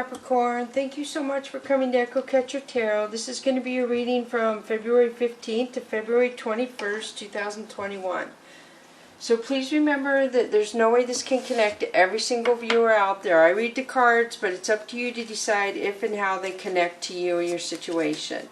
Capricorn, thank you so much for coming to Echo Catcher Tarot. This is going to be a reading from February 15th to February 21st, 2021. So please remember that there's no way this can connect to every single viewer out there. I read the cards, but it's up to you to decide if and how they connect to you and your situation.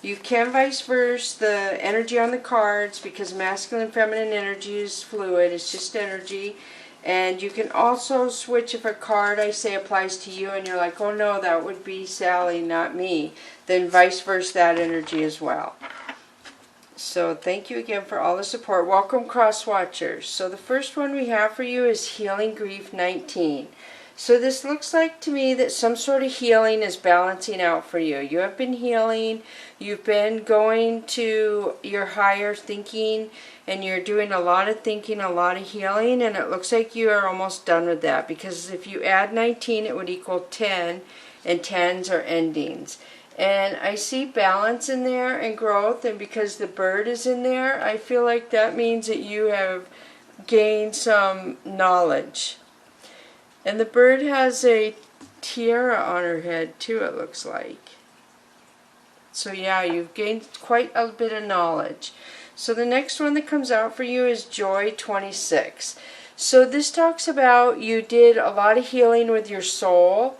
You can vice versa the energy on the cards because masculine and feminine energy is fluid. It's just energy. And you can also switch if a card I say applies to you and you're like, oh no, that would be Sally, not me. Then vice versa that energy as well. So thank you again for all the support. Welcome, cross watchers. So the first one we have for you is Healing Grief 19. So this looks like to me that some sort of healing is balancing out for you. You have been healing, you've been going to your higher thinking, and you're doing a lot of thinking, a lot of healing, and it looks like you are almost done with that, because if you add 19 it would equal 10, and 10s are endings. And I see balance in there and growth, and because the bird is in there, I feel like that means that you have gained some knowledge. And the bird has a tiara on her head too, it looks like. So yeah, you've gained quite a bit of knowledge. So the next one that comes out for you is Joy 26. So this talks about you did a lot of healing with your soul.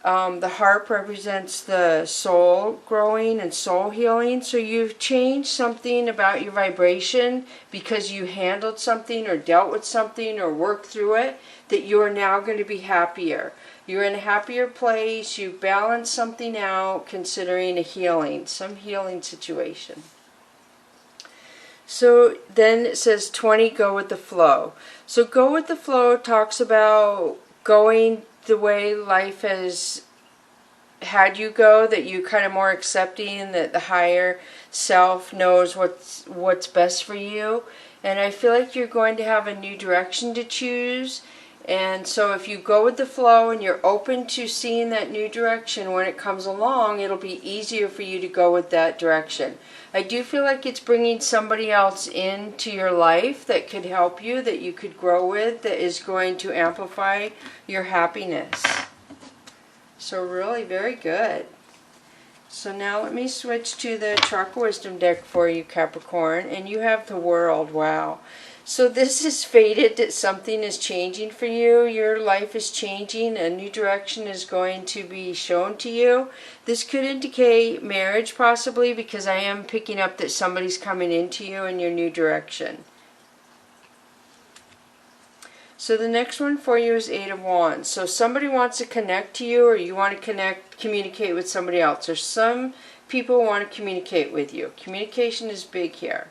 The harp represents the soul growing and soul healing. So you've changed something about your vibration because you handled something or dealt with something or worked through it, that you are now going to be happier. You're in a happier place. You balance something out considering a healing, some healing situation. So then it says 20, go with the flow. So go with the flow talks about going the way life has had you go, that you kind of more accepting that the higher self knows what's best for you. And I feel like you're going to have a new direction to choose. And so if you go with the flow and you're open to seeing that new direction when it comes along, it'll be easier for you to go with that direction. I do feel like it's bringing somebody else into your life that could help you, that you could grow with, that is going to amplify your happiness. So really very good. So now let me switch to the Chakra Wisdom deck for you, Capricorn, and you have the World. Wow. So this is fated that something is changing for you. Your life is changing. A new direction is going to be shown to you. This could indicate marriage possibly, because I am picking up that somebody's coming into you in your new direction. So the next one for you is Eight of Wands. So somebody wants to connect to you, or you want to communicate with somebody else, or some people want to communicate with you. Communication is big here.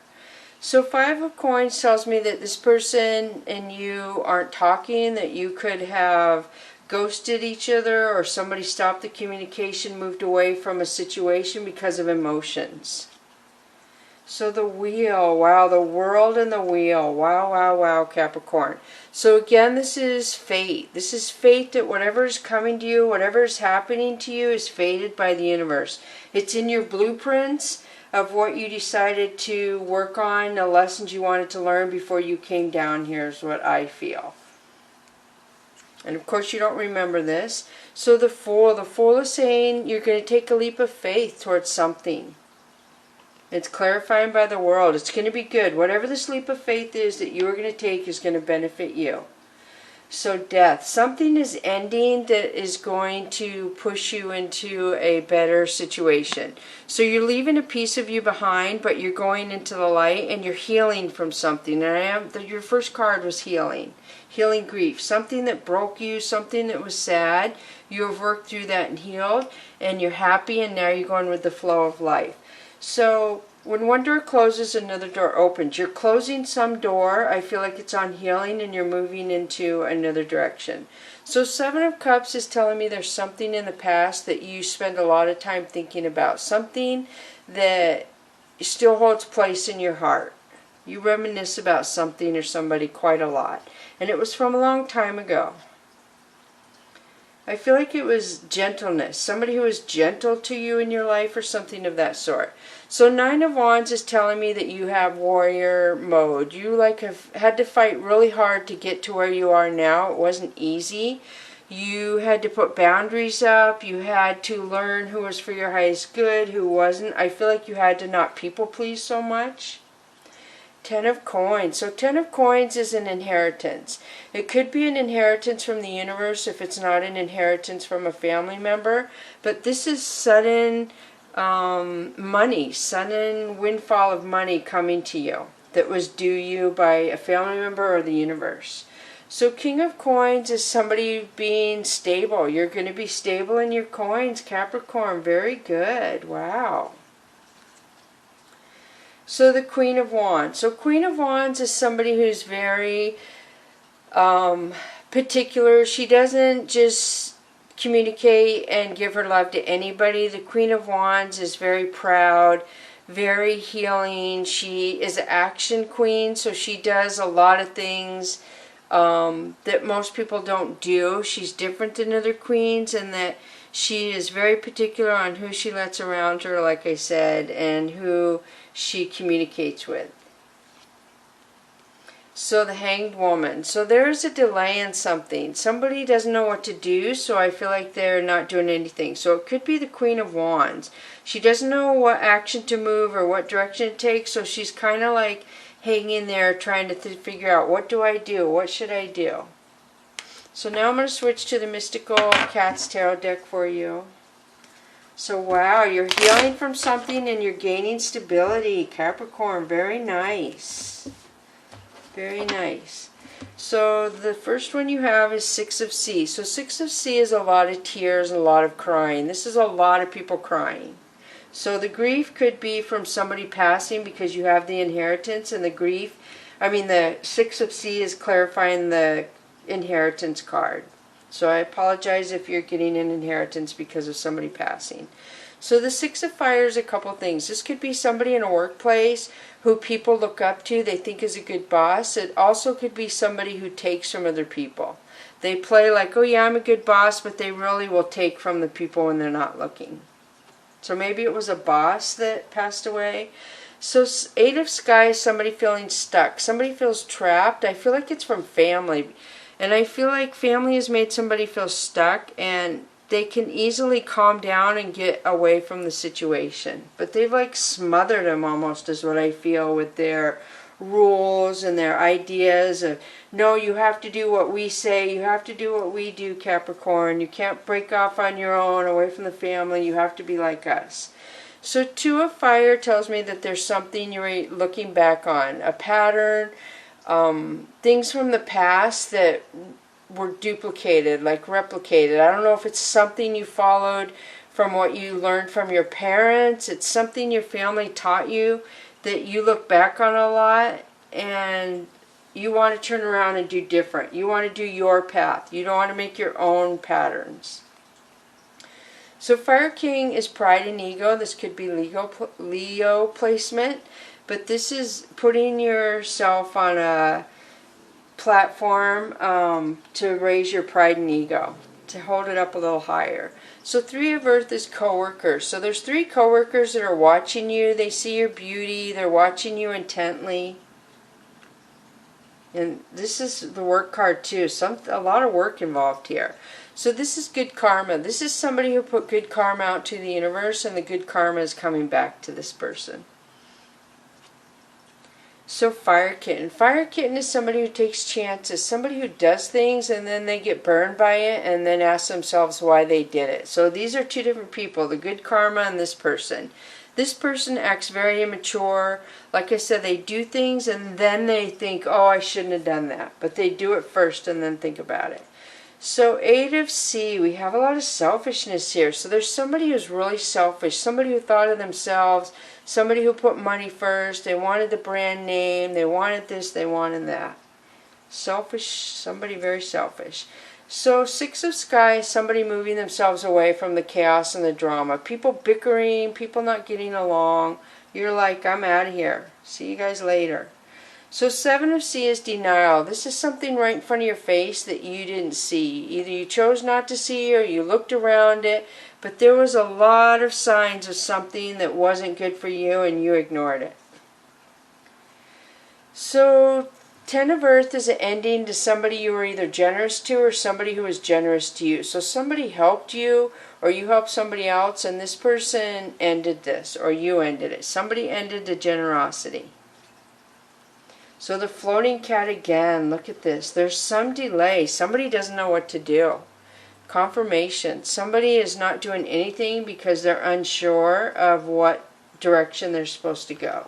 So Five of Coins tells me that this person and you aren't talking, that you could have ghosted each other, or somebody stopped the communication, moved away from a situation because of emotions. So the Wheel, wow, the World and the Wheel, wow, wow, wow, Capricorn. So again, this is fate. This is fate, that whatever is coming to you, whatever is happening to you is fated by the universe. It's in your blueprints of what you decided to work on, the lessons you wanted to learn before you came down here, is what I feel. And of course you don't remember this. So the Fool is saying you're going to take a leap of faith towards something. It's clarifying by the World. It's going to be good. Whatever this leap of faith is that you are going to take is going to benefit you. So Death. Something is ending that is going to push you into a better situation. So you're leaving a piece of you behind, but you're going into the light and you're healing from something. And your first card was healing. Healing grief. Something that broke you, something that was sad. You have worked through that and healed, and you're happy, and now you're going with the flow of life. So when one door closes, another door opens. You're closing some door. I feel like it's on healing, and you're moving into another direction. So Seven of Cups is telling me there's something in the past that you spend a lot of time thinking about. Something that still holds place in your heart. You reminisce about something or somebody quite a lot. And it was from a long time ago. I feel like it was gentleness. Somebody who was gentle to you in your life, or something of that sort. So Nine of Wands is telling me that you have warrior mode. You have had to fight really hard to get to where you are now. It wasn't easy. You had to put boundaries up. You had to learn who was for your highest good, who wasn't. I feel like you had to not people please so much. 10 of Coins. So 10 of Coins is an inheritance. It could be an inheritance from the universe if it's not an inheritance from a family member. But this is sudden money, sudden windfall of money coming to you that was due you by a family member or the universe. So King of Coins is somebody being stable. You're going to be stable in your coins, Capricorn. Very good. Wow. So the Queen of Wands. So Queen of Wands is somebody who's very particular. She doesn't just communicate and give her love to anybody. The Queen of Wands is very proud, very healing. She is an action queen, so she does a lot of things that most people don't do. She's different than other queens in that she is very particular on who she lets around her, like I said, and who she communicates with. So the Hanged Woman. So there's a delay in something. Somebody doesn't know what to do, so I feel like they're not doing anything. So it could be the Queen of Wands. She doesn't know what action to move or what direction to take, so she's kind of like hanging there trying to figure out, what do I do? What should I do? So now I'm going to switch to the Mystical Cat's Tarot deck for you. So wow, you're healing from something and you're gaining stability, Capricorn. Very nice. Very nice. So the first one you have is Six of Sea. So Six of Sea is a lot of tears, a lot of crying. This is a lot of people crying. So the grief could be from somebody passing because you have the inheritance, and the grief, the Six of Sea is clarifying the inheritance card. So I apologize if you're getting an inheritance because of somebody passing. So the Six of Fire is a couple things. This could be somebody in a workplace who people look up to, they think is a good boss. It also could be somebody who takes from other people. They play like, oh yeah, I'm a good boss, but they really will take from the people when they're not looking. So maybe it was a boss that passed away. So Eight of Sky is somebody feeling stuck. Somebody feels trapped. I feel like it's from family. And I feel like family has made somebody feel stuck, and they can easily calm down and get away from the situation. But they've like smothered them almost, is what I feel, with their rules and their ideas of, no, you have to do what we say, you have to do what we do, Capricorn. You can't break off on your own, away from the family, you have to be like us. So Two of Fire tells me that there's something you're looking back on, a pattern, things from the past that were duplicated, like replicated. I don't know if it's something you followed from what you learned from your parents. It's something your family taught you that you look back on a lot and you want to turn around and do different. You want to do your path. You don't want to make your own patterns. So Fire King is pride and ego. This could be Leo placement, but this is putting yourself on a platform to raise your pride and ego, to hold it up a little higher. So Three of Earth is co-workers. So there's three co-workers that are watching you. They see your beauty. They're watching you intently. And this is the work card too. A lot of work involved here. So this is good karma. This is somebody who put good karma out to the universe, and the good karma is coming back to this person. So Fire Kitten. Fire Kitten is somebody who takes chances, somebody who does things and then they get burned by it and then ask themselves why they did it. So these are two different people, the good karma and this person. This person acts very immature. Like I said, they do things and then they think, oh, I shouldn't have done that. But they do it first and then think about it. So Eight of Sea, we have a lot of selfishness here. So there's somebody who's really selfish, somebody who thought of themselves, somebody who put money first. They wanted the brand name, they wanted this, they wanted that. Selfish, somebody very selfish. So Six of Sky is somebody moving themselves away from the chaos and the drama. People bickering, people not getting along. You're like, I'm out of here. See you guys later. So Seven of Sea is denial. This is something right in front of your face that you didn't see. Either you chose not to see or you looked around it, but there was a lot of signs of something that wasn't good for you and you ignored it. So Ten of Earth is an ending to somebody you were either generous to or somebody who was generous to you. So somebody helped you or you helped somebody else and this person ended this or you ended it. Somebody ended the generosity. So the floating cat again, look at this. There's some delay. Somebody doesn't know what to do. Confirmation. Somebody is not doing anything because they're unsure of what direction they're supposed to go.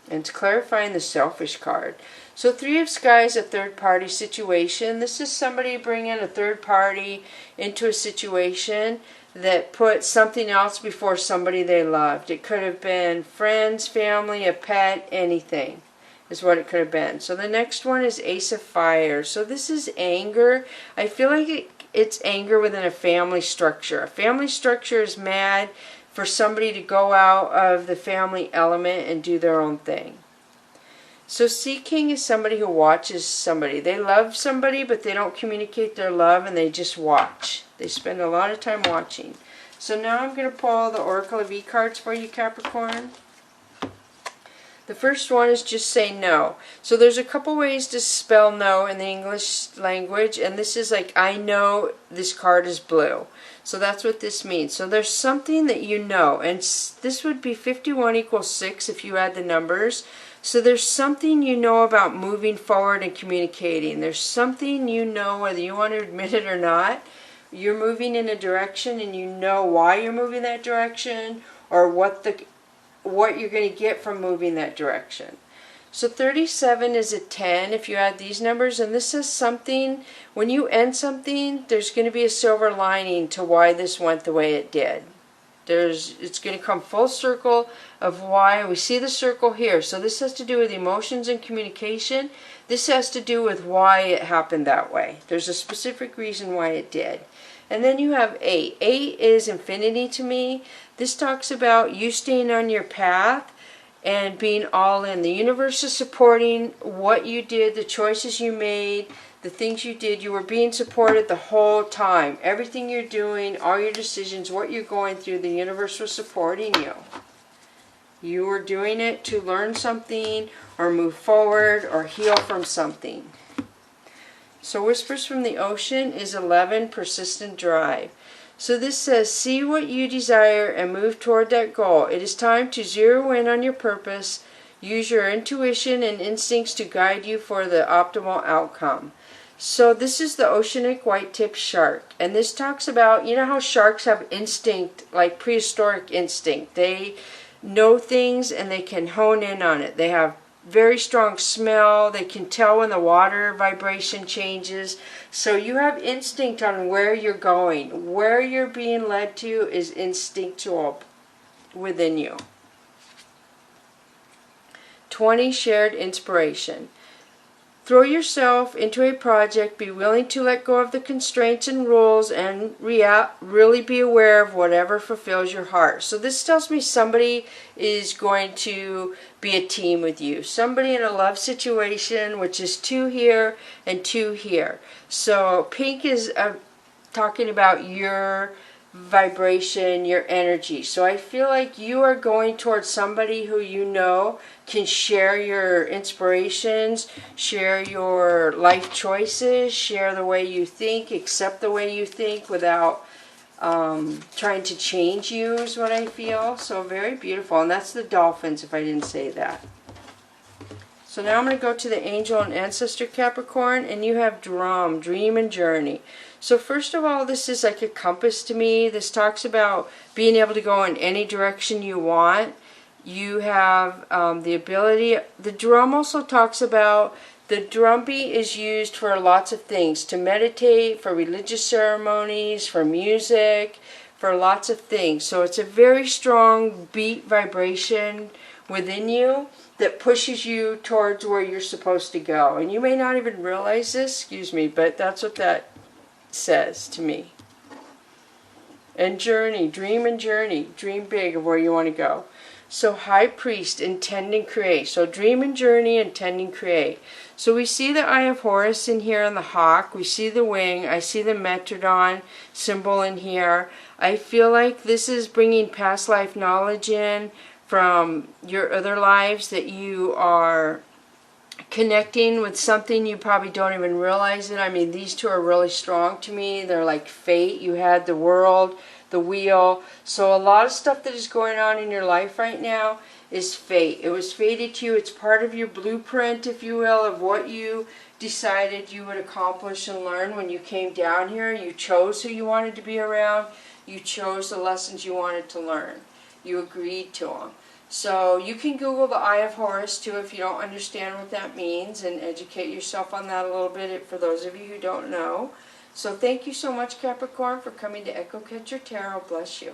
And it's clarifying the selfish card. So Three of Sky is a third party situation. This is somebody bringing a third party into a situation that put something else before somebody they loved. It could have been friends, family, a pet, anything is what it could have been. So the next one is Ace of Fire. So this is anger. I feel like it's anger within a family structure. A family structure is mad for somebody to go out of the family element and do their own thing. So Sea King is somebody who watches somebody. They love somebody, but they don't communicate their love, and they just watch. They spend a lot of time watching. So now I'm going to pull the Oracle of E cards for you, Capricorn. The first one is just say no. So there's a couple ways to spell no in the English language, and this is like, I know this card is blue. So that's what this means. So there's something that you know, and this would be 51 equals 6 if you add the numbers. So there's something you know about moving forward and communicating. There's something you know, whether you want to admit it or not. You're moving in a direction and you know why you're moving that direction or what you're going to get from moving that direction. So 37 is a 10 if you add these numbers, and this is something, when you end something, there's going to be a silver lining to why this went the way it did. It's going to come full circle of why. We see the circle here. So this has to do with emotions and communication. This has to do with why it happened that way. There's a specific reason why it did. And then you have 8. 8 is infinity to me. This talks about you staying on your path and being all in. The universe is supporting what you did, the choices you made, the things you did. You were being supported the whole time. Everything you're doing, all your decisions, what you're going through, the universe was supporting you. You were doing it to learn something or move forward or heal from something. So Whispers from the Ocean is 11, persistent drive. So this says, see what you desire and move toward that goal. It is time to zero in on your purpose. Use your intuition and instincts to guide you for the optimal outcome. So this is the oceanic white-tipped shark. And this talks about, you know how sharks have instinct, like prehistoric instinct. They know things and they can hone in on it. They have very strong smell. They can tell when the water vibration changes. So you have instinct on where you're going. Where you're being led to is instinctual within you. 20, shared inspiration. Throw yourself into a project. Be willing to let go of the constraints and rules and really be aware of whatever fulfills your heart. So this tells me somebody is going to be a team with you. Somebody in a love situation, which is 2 here and 2 here. So pink is talking about your vibration, your energy. So I feel like you are going towards somebody who you know can share your inspirations, share your life choices, share the way you think, accept the way you think without trying to change you is what I feel. So very beautiful. And that's the dolphins, if I didn't say that. So now I'm going to go to the angel and ancestor Capricorn, and you have drum, dream and journey. So first of all, this is like a compass to me. This talks about being able to go in any direction you want. You have the ability. The drum also talks about, the drumbeat is used for lots of things. To meditate, for religious ceremonies, for music, for lots of things. So it's a very strong beat vibration within you that pushes you towards where you're supposed to go. And you may not even realize this, excuse me, but that's what that says to me. And journey, dream and journey. Dream big of where you want to go. So high priest, intend and create. So dream and journey, intend and create. So we see the Eye of Horus in here on the hawk. We see the wing. I see the Metrodon symbol in here. I feel like this is bringing past life knowledge in from your other lives that you are connecting with something you probably don't even realize it. I mean, these two are really strong to me. They're like fate. You had the world, the wheel. So a lot of stuff that is going on in your life right now is fate. It was fated to you. It's part of your blueprint, if you will, of what you decided you would accomplish and learn when you came down here. You chose who you wanted to be around. You chose the lessons you wanted to learn. You agreed to them. So you can Google the Eye of Horus too if you don't understand what that means, and educate yourself on that a little bit for those of you who don't know. So thank you so much, Capricorn, for coming to Echo Catcher Tarot. Bless you.